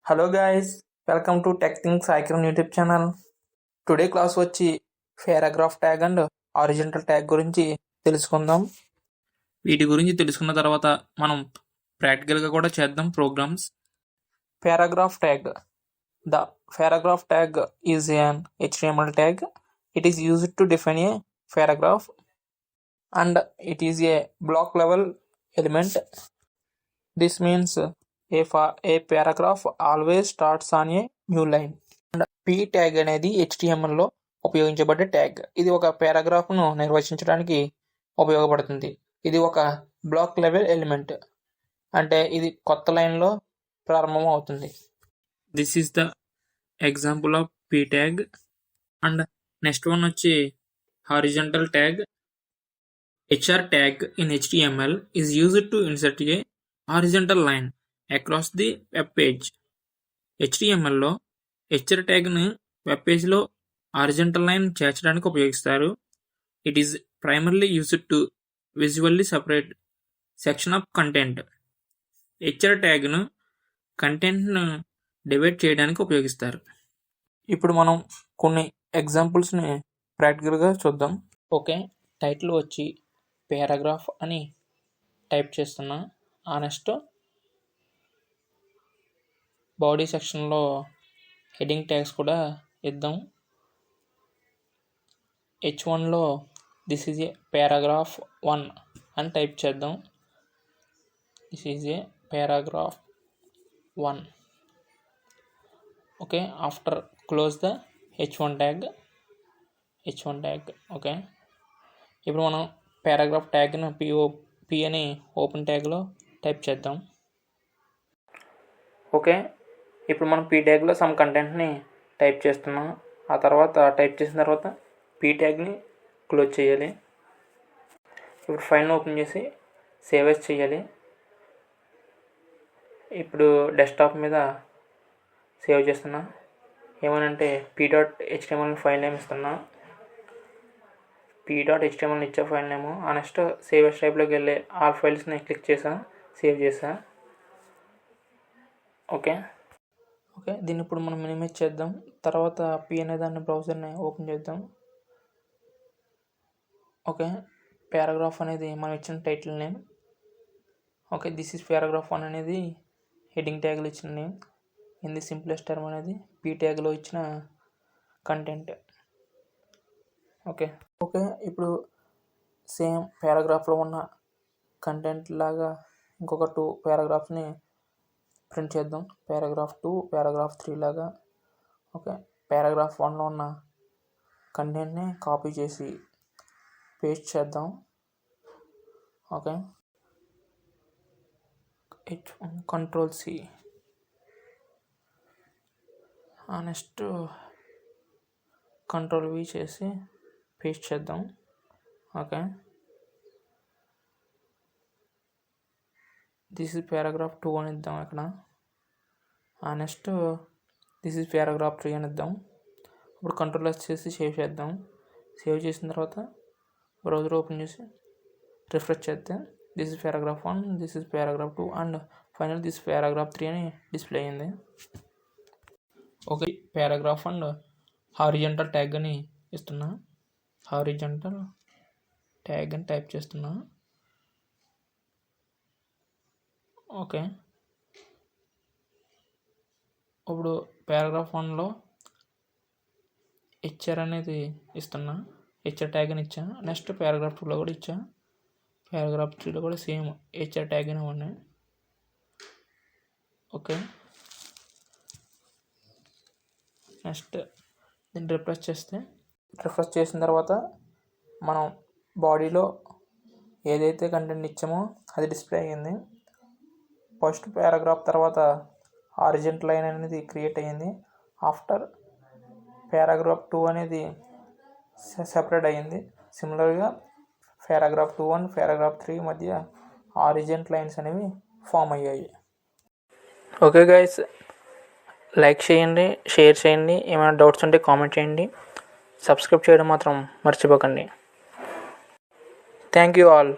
Hello guys, welcome to tech things Ikram YouTube channel. Today class వచ్చి paragraph tag and horizontal tag గురించి తెలుసుకుందాం. వీటి గురించి తెలుసుకున్న తర్వాత మనం ప్రాక్టికల్గా కూడా చేద్దాం programs. Paragraph tag. The paragraph tag is an HTML tag. It is used to define a paragraph and it is a block level element. This means a paragraph always starts on a new line. And p tag అనేది HTML లో ఉపయోగించబడే tag. ఇది ఒక paragraph ను నిర్వచించడానికి ఉపయోగపడుతుంది. ఇది ఒక బ్లాక్ లెవెల్ ఎలిమెంట్, అంటే ఇది కొత్త లైన్ లో ప్రారంభం అవుతుంది. This is the example of p tag. And next one వచ్చి horizontal tag. HR tag in HTML is used to insert a horizontal line across the web page. HTML లో HR tag ను web page లో horizontal line చేర్చడానికి ఉపయోగిస్తారు. It is primarily used to visually separate section of content. HR tag ను content ను divide చేయడానికి ఉపయోగిస్తారు. ఇప్పుడు మనం కొన్ని ఎగ్జాంపుల్స్ ని ప్రాక్టికల్ గా చూద్దాం. ఓకే, టైటిల్ వచ్చి పారాగ్రాఫ్ అని టైప్ చేస్తున్నా. నెక్స్ట్ బాడీ సెక్షన్లో హెడ్డింగ్ ట్యాగ్స్ కూడా ఇద్దాం. H1లో దిస్ ఈజ్ ఏ పారాగ్రాఫ్ 1 అని టైప్ చేద్దాం. This is a paragraph 1. Okay, after close the H1 tag. Okay, ఇప్పుడు మనం పారాగ్రాఫ్ ట్యాగ్ను పి అని ఓపెన్ ట్యాగ్లో టైప్ చేద్దాం. ఓకే, ఇప్పుడు మనం పీ ట్యాగ్లో సమ్ కంటెంట్ని టైప్ చేస్తున్నాం. ఆ తర్వాత టైప్ చేసిన తర్వాత పీ ట్యాగ్ని క్లోజ్ చేయాలి. ఇప్పుడు ఫైల్ని ఓపెన్ చేసి సేవ్ యాజ్ చేయాలి. ఇప్పుడు డెస్క్టాప్ మీద సేవ్ చేస్తున్నా. ఏమనంటే p.html ఫైల్ నేమ్ ఇస్తున్నా. p.html ఇచ్చే ఫైల్ నేము. నెక్స్ట్ సేవ్ యాజ్ టైప్లోకి వెళ్ళి ఆల్ ఫైల్స్ని క్లిక్ చేసా, సేవ్ చేసా. ఓకే, దీన్ని ఇప్పుడు మనం మినిమైజ్ చేద్దాం. తర్వాత p అనే దాన్ని బ్రౌజర్ని ఓపెన్ చేద్దాం. ఓకే, పారాగ్రాఫ్ అనేది మనం ఇచ్చిన title name. Okay, this is paragraph 1 అనేది హెడ్డింగ్ ట్యాగ్లో ఇచ్చిన name. In the simplest term అనేది పీ ట్యాగ్లో ఇచ్చిన కంటెంట్. ఓకే, ఇప్పుడు సేమ్ పారాగ్రాఫ్లో ఉన్న కంటెంట్ లాగా ఇంకొక 2 పారాగ్రాఫ్ని ప్రింట్ చేద్దాం. పారాగ్రాఫ్ 2, పారాగ్రాఫ్ 3 లాగా. ఓకే, పారాగ్రాఫ్ 1లో ఉన్న కంటెంట్ని కాపీ చేసి పేస్ట్ చేద్దాం. Okay, Ctrl+C. నెక్స్ట్ Ctrl+V చేసి పేస్ట్ చేద్దాం. ఓకే, దిస్ ఇస్ పారాగ్రాఫ్ 2 అని ఇద్దాం ఇక్కడ. నెక్స్ట్ దిస్ ఇస్ పారాగ్రాఫ్ 3 అని ఇద్దాం. ఇప్పుడు Ctrl+S చేసి సేవ్ చేద్దాం. సేవ్ చేసిన తర్వాత బ్రౌజర్ ఓపెన్ చేసి రిఫ్రెష్ చేస్తే this is paragraph 1, this is paragraph 2 and final this paragraph 3 అని డిస్ప్లే అయింది. Okay, paragraph and horizontal tag అని ఇస్తున్నా. హారిజాంటల్ ట్యాగ్ అని టైప్ చేస్తున్నా. ఓకే, ఇప్పుడు పారాగ్రాఫ్ 1లో HR అనేది ఇస్తున్నా. HR ట్యాగ్ అని ఇచ్చా. నెక్స్ట్ పారాగ్రాఫ్ 2లో కూడా ఇచ్చా. పారాగ్రాఫ్ 3లో కూడా సేమ్ HR ట్యాగ్ అని ఉన్నాయి. ఓకే, నెక్స్ట్ దీన్ని రిఫ్రెష్ చేసిన తర్వాత మనం బాడీలో ఏదైతే కంటెంట్ ఇచ్చామో అది డిస్ప్లే అయ్యింది. ఫస్ట్ పారాగ్రాఫ్ తర్వాత హారిజాంటల్ లైన్ అనేది క్రియేట్ అయ్యింది. ఆఫ్టర్ పారాగ్రాఫ్ 2 అనేది సెపరేట్ అయ్యింది. సిమిలర్గా పారాగ్రాఫ్ 2 అండ్ పారాగ్రాఫ్ 3 మధ్య హారిజాంటల్ లైన్స్ అనేవి ఫామ్ అయ్యాయి. ఓకే గైస్, లైక్ చేయండి, షేర్ చేయండి. ఏమైనా డౌట్స్ ఉంటే కామెంట్ చేయండి. సబ్స్క్రైబ్ చేయడం మాత్రం మర్చిపోకండి. Thank you all.